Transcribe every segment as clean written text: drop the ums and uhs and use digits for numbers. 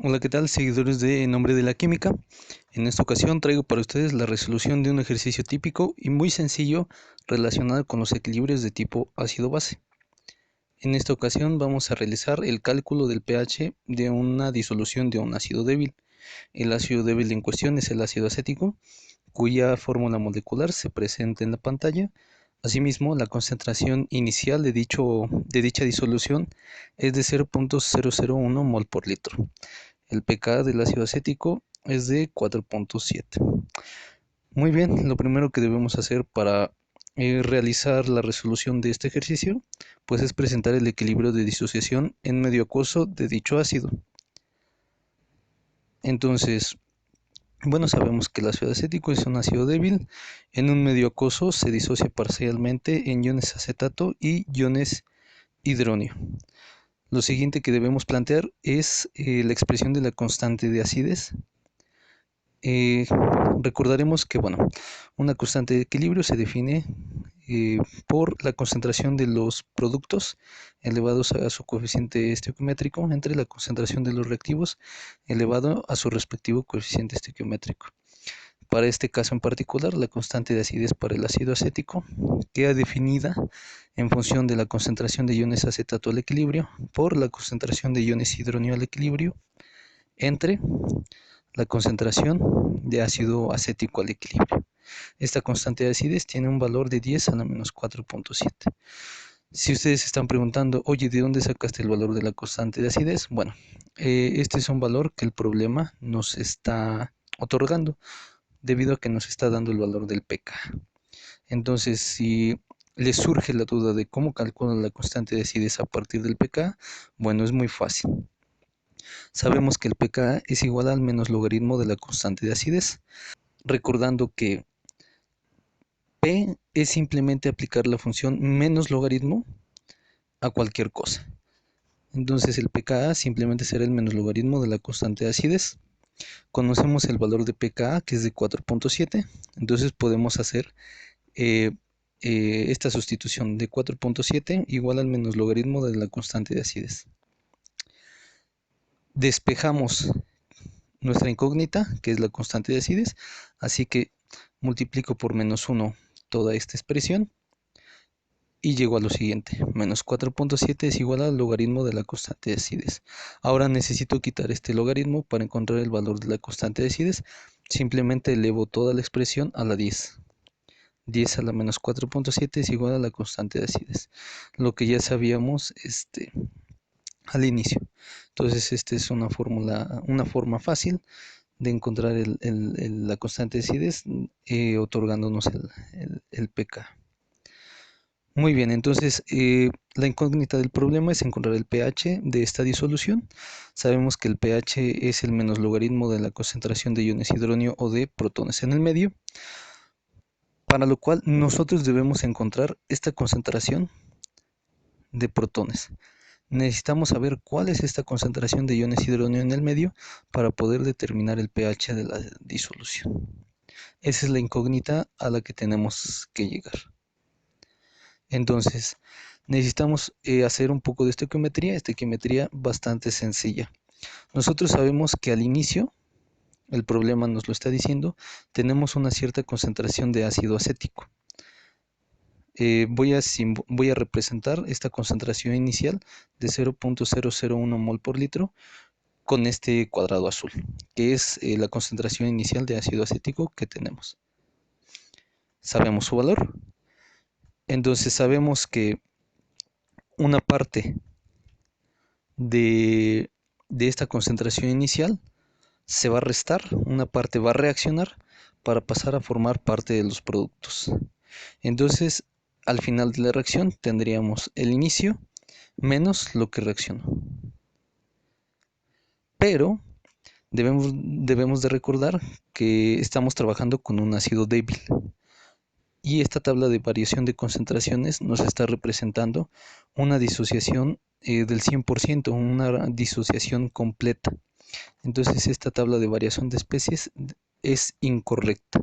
Hola, ¿qué tal, seguidores de En Nombre de la Química? En esta ocasión traigo para ustedes la resolución de un ejercicio típico y muy sencillo relacionado con los equilibrios de tipo ácido-base. En esta ocasión vamos a realizar el cálculo del pH de una disolución de un ácido débil. El ácido débil en cuestión es el ácido acético, cuya fórmula molecular se presenta en la pantalla. Asimismo, la concentración inicial de dicha disolución es de 0.001 mol por litro. El pK del ácido acético es de 4.7. Muy bien, lo primero que debemos hacer para realizar la resolución de este ejercicio, pues es presentar el equilibrio de disociación en medio acuoso de dicho ácido. Entonces, bueno, sabemos que el ácido acético es un ácido débil. En un medio acuoso se disocia parcialmente en iones acetato y iones hidronio. Lo siguiente que debemos plantear es la expresión de la constante de acidez. Eh, Recordaremos que, bueno, una constante de equilibrio se define por la concentración de los productos elevados a su coeficiente estequiométrico entre la concentración de los reactivos elevado a su respectivo coeficiente estequiométrico. Para este caso en particular, la constante de acidez para el ácido acético queda definida en función de la concentración de iones acetato al equilibrio por la concentración de iones hidronio al equilibrio entre la concentración de ácido acético al equilibrio. Esta constante de acidez tiene un valor de 10 a la menos 4.7. Si ustedes se están preguntando, oye, ¿de dónde sacaste el valor de la constante de acidez? Bueno, este es un valor que el problema nos está otorgando debido a que nos está dando el valor del pK. Entonces, si les surge la duda de cómo calculan la constante de acidez a partir del pK, bueno, es muy fácil. Sabemos que el pK es igual al menos logaritmo de la constante de acidez, recordando que P es simplemente aplicar la función menos logaritmo a cualquier cosa. Entonces el pKa simplemente será el menos logaritmo de la constante de acidez. Conocemos el valor de pKa, que es de 4.7, entonces podemos hacer esta sustitución de 4.7 igual al menos logaritmo de la constante de acidez. Despejamos nuestra incógnita, que es la constante de acidez, así que multiplico por menos 1 toda esta expresión y llego a lo siguiente: menos 4.7 es igual al logaritmo de la constante de acidez. Ahora necesito quitar este logaritmo para encontrar el valor de la constante de acidez. Simplemente elevo toda la expresión a la 10. 10 a la menos 4.7 es igual a la constante de acidez, lo que ya sabíamos al inicio. Entonces esta es una forma fácil de encontrar la constante de acidez, otorgándonos el pK. Muy bien, entonces la incógnita del problema es encontrar el pH de esta disolución. Sabemos que el pH es el menos logaritmo de la concentración de iones hidronio o de protones en el medio, para lo cual nosotros debemos encontrar esta concentración de protones. Necesitamos saber cuál es esta concentración de iones hidronio en el medio para poder determinar el pH de la disolución. Esa es la incógnita a la que tenemos que llegar. Entonces, necesitamos hacer un poco de estequiometría bastante sencilla. Nosotros sabemos que al inicio, el problema nos lo está diciendo, tenemos una cierta concentración de ácido acético. Voy a representar esta concentración inicial de 0.001 mol por litro con este cuadrado azul, que es la concentración inicial de ácido acético que tenemos. Sabemos su valor. Entonces sabemos que una parte de esta concentración inicial se va a restar, una parte va a reaccionar para pasar a formar parte de los productos. Entonces, al final de la reacción tendríamos el inicio menos lo que reaccionó. Pero debemos de recordar que estamos trabajando con un ácido débil. Y esta tabla de variación de concentraciones nos está representando una disociación del 100%, una disociación completa. Entonces esta tabla de variación de especies es incorrecta.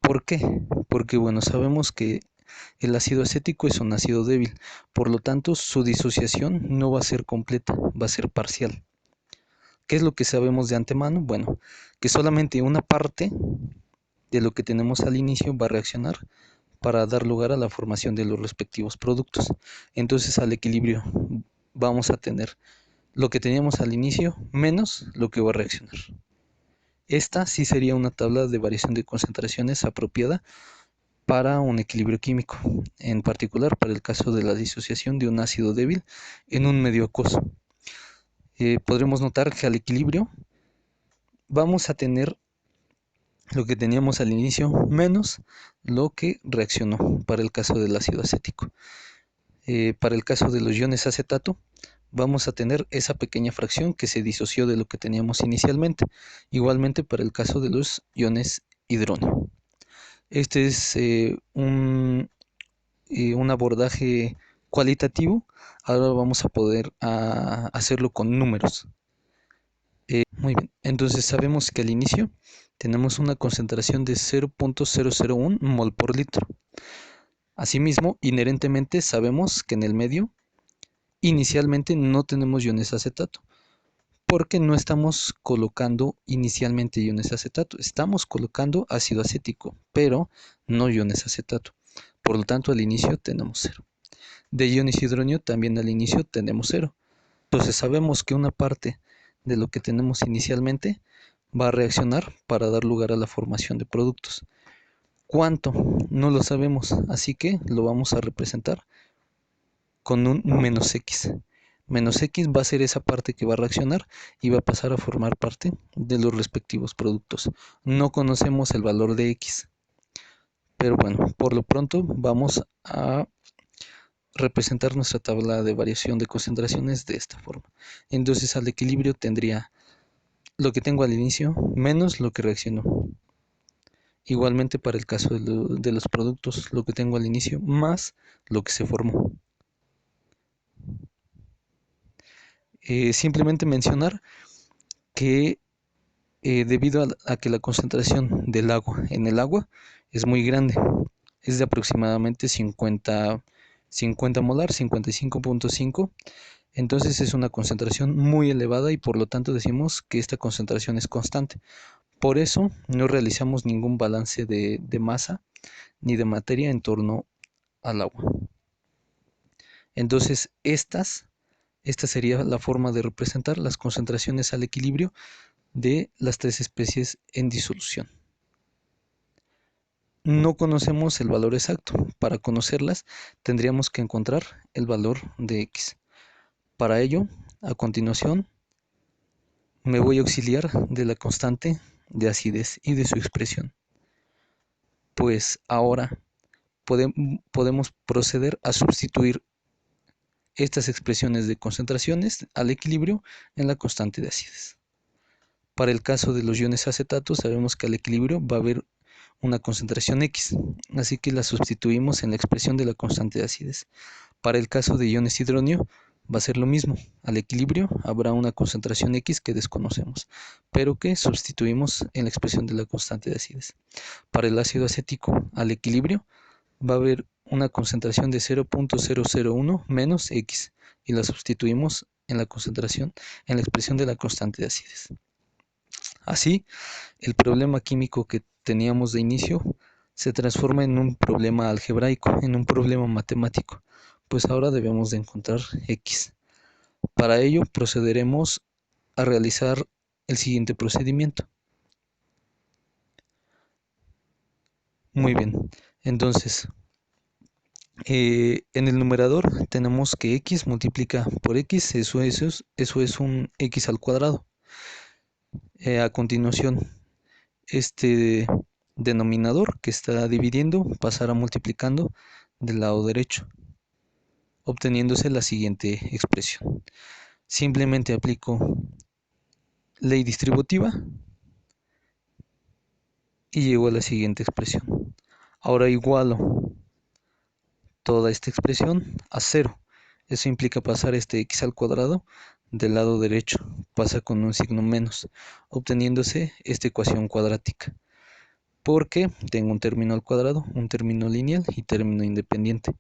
¿Por qué? Porque bueno, sabemos que el ácido acético es un ácido débil, por lo tanto su disociación no va a ser completa, va a ser parcial. ¿Qué es lo que sabemos de antemano? Bueno, que solamente una parte de lo que tenemos al inicio va a reaccionar para dar lugar a la formación de los respectivos productos. Entonces al equilibrio vamos a tener lo que teníamos al inicio menos lo que va a reaccionar. Esta sí sería una tabla de variación de concentraciones apropiada para un equilibrio químico, en particular para el caso de la disociación de un ácido débil en un medio acuoso. Podremos notar que al equilibrio vamos a tener lo que teníamos al inicio menos lo que reaccionó para el caso del ácido acético. Para el caso de los iones acetato vamos a tener esa pequeña fracción que se disoció de lo que teníamos inicialmente. Igualmente para el caso de los iones hidróneo. Este es un abordaje cualitativo. Ahora vamos a poder hacerlo con números. Muy bien, entonces sabemos que al inicio tenemos una concentración de 0.001 mol por litro. Asimismo, inherentemente sabemos que en el medio inicialmente no tenemos iones acetato, porque no estamos colocando inicialmente iones acetato, estamos colocando ácido acético, pero no iones acetato. Por lo tanto, al inicio tenemos 0. De iones hidróneo también al inicio tenemos 0. Entonces sabemos que una parte de lo que tenemos inicialmente va a reaccionar para dar lugar a la formación de productos. ¿Cuánto? No lo sabemos, así que lo vamos a representar con un menos x. Menos x va a ser esa parte que va a reaccionar y va a pasar a formar parte de los respectivos productos. No conocemos el valor de x, pero bueno, por lo pronto vamos a representar nuestra tabla de variación de concentraciones de esta forma. Entonces al equilibrio tendría lo que tengo al inicio menos lo que reaccionó. Igualmente para el caso de los productos, lo que tengo al inicio más lo que se formó. Simplemente mencionar que debido a que la concentración del agua en el agua es muy grande, es de aproximadamente 50 molar, 55.5. Entonces es una concentración muy elevada y por lo tanto decimos que esta concentración es constante. Por eso no realizamos ningún balance de masa ni de materia en torno al agua. Entonces esta sería la forma de representar las concentraciones al equilibrio de las tres especies en disolución. No conocemos el valor exacto. Para conocerlas tendríamos que encontrar el valor de x. Para ello, a continuación, me voy a auxiliar de la constante de acidez y de su expresión. Pues ahora podemos proceder a sustituir estas expresiones de concentraciones al equilibrio en la constante de acidez. Para el caso de los iones acetatos sabemos que al equilibrio va a haber una concentración X, así que la sustituimos en la expresión de la constante de acidez. Para el caso de iones hidróneo va a ser lo mismo, al equilibrio habrá una concentración X que desconocemos, pero que sustituimos en la expresión de la constante de acidez. Para el ácido acético, al equilibrio va a haber una concentración de 0.001 menos X y la sustituimos en la concentración, en la expresión de la constante de acidez. Así, el problema químico que teníamos de inicio se transforma en un problema algebraico, en un problema matemático, pues ahora debemos de encontrar X. Para ello procederemos a realizar el siguiente procedimiento. Muy bien, entonces en el numerador tenemos que X multiplica por X, eso es un X al cuadrado. A continuación, este denominador que está dividiendo pasará multiplicando del lado derecho, obteniéndose la siguiente expresión. Simplemente aplico ley distributiva y llego a la siguiente expresión. Ahora igualo toda esta expresión a 0. Eso implica pasar este x al cuadrado del lado derecho, pasa con un signo menos, obteniéndose esta ecuación cuadrática. Porque tengo un término al cuadrado, un término lineal y término independiente.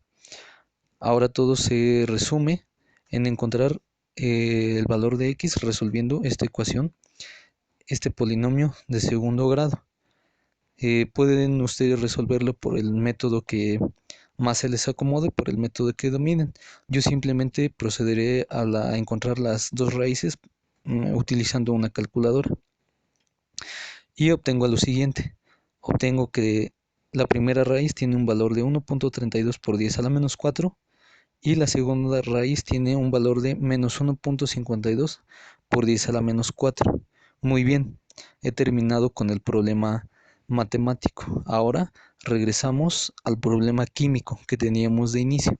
Ahora todo se resume en encontrar el valor de x resolviendo esta ecuación, este polinomio de segundo grado. Pueden ustedes resolverlo por el método que más se les acomode, por el método que dominen. Yo simplemente procederé a encontrar las dos raíces utilizando una calculadora y obtengo lo siguiente. Obtengo que la primera raíz tiene un valor de 1.32 por 10 a la menos 4 y la segunda raíz tiene un valor de menos 1.52 por 10 a la menos 4. Muy bien, he terminado con el problema matemático. Ahora regresamos al problema químico que teníamos de inicio.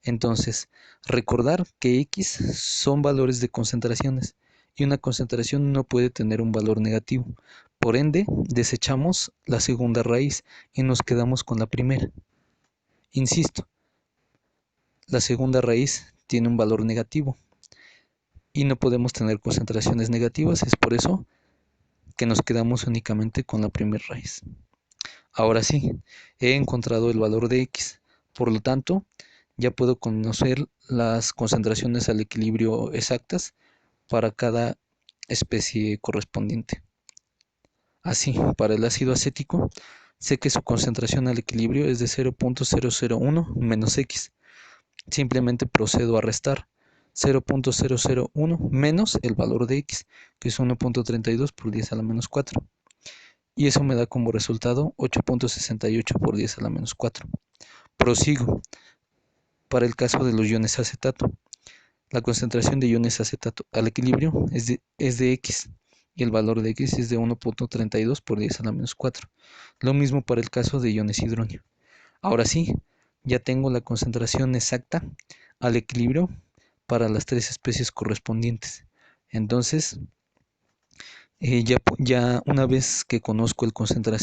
Entonces, recordar que X son valores de concentraciones y una concentración no puede tener un valor negativo. Por ende, desechamos la segunda raíz y nos quedamos con la primera. Insisto, la segunda raíz tiene un valor negativo y no podemos tener concentraciones negativas, es por eso que nos quedamos únicamente con la primera raíz. Ahora sí, he encontrado el valor de X, por lo tanto, ya puedo conocer las concentraciones al equilibrio exactas para cada especie correspondiente. Así, para el ácido acético, sé que su concentración al equilibrio es de 0.001 menos X. Simplemente procedo a restar 0.001 menos el valor de X, que es 1.32 por 10 a la menos 4. Y eso me da como resultado 8.68 por 10 a la menos 4. Prosigo. Para el caso de los iones acetato, la concentración de iones acetato al equilibrio es de X y el valor de X es de 1.32 por 10 a la menos 4. Lo mismo para el caso de iones hidróneo. Ahora sí, ya tengo la concentración exacta al equilibrio para las tres especies correspondientes. Entonces, ya una vez que conozco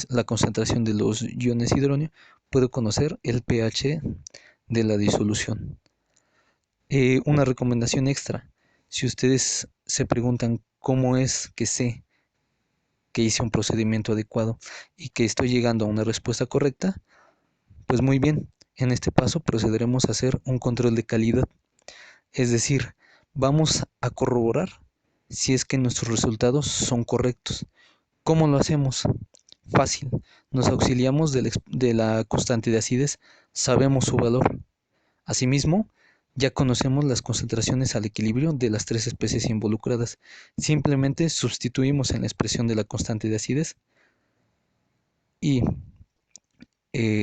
la concentración de los iones hidróneo, puedo conocer el pH de la disolución. Una recomendación extra, si ustedes se preguntan cómo es que sé que hice un procedimiento adecuado y que estoy llegando a una respuesta correcta, pues muy bien, en este paso procederemos a hacer un control de calidad, es decir, vamos a corroborar si es que nuestros resultados son correctos. ¿Cómo lo hacemos? Fácil, nos auxiliamos de la constante de acidez, sabemos su valor. Asimismo, ya conocemos las concentraciones al equilibrio de las tres especies involucradas. Simplemente sustituimos en la expresión de la constante de acidez y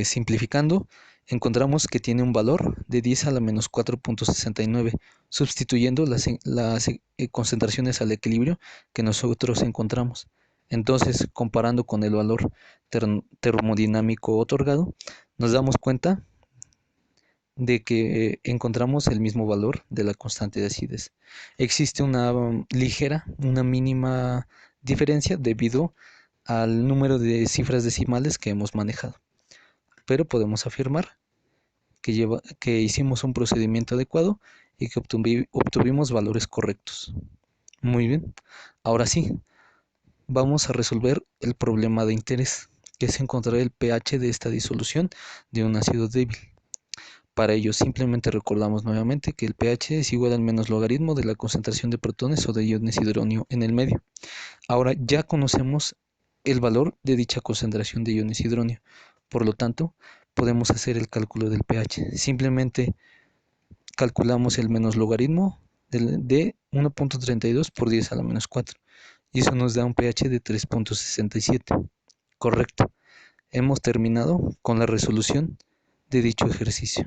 simplificando, encontramos que tiene un valor de 10 a la menos 4.69, sustituyendo las concentraciones al equilibrio que nosotros encontramos. Entonces, comparando con el valor termodinámico otorgado, nos damos cuenta de que encontramos el mismo valor de la constante de acidez. Existe una una mínima diferencia debido al número de cifras decimales que hemos manejado, pero podemos afirmar que hicimos un procedimiento adecuado y que obtuvimos valores correctos. Muy bien, ahora sí, vamos a resolver el problema de interés, que es encontrar el pH de esta disolución de un ácido débil. Para ello, simplemente recordamos nuevamente que el pH es igual al menos logaritmo de la concentración de protones o de iones hidróneo en el medio. Ahora ya conocemos el valor de dicha concentración de iones hidróneo. Por lo tanto, podemos hacer el cálculo del pH. Simplemente calculamos el menos logaritmo de 1.32 por 10 a la menos 4. Y eso nos da un pH de 3.67. Correcto. Hemos terminado con la resolución de dicho ejercicio.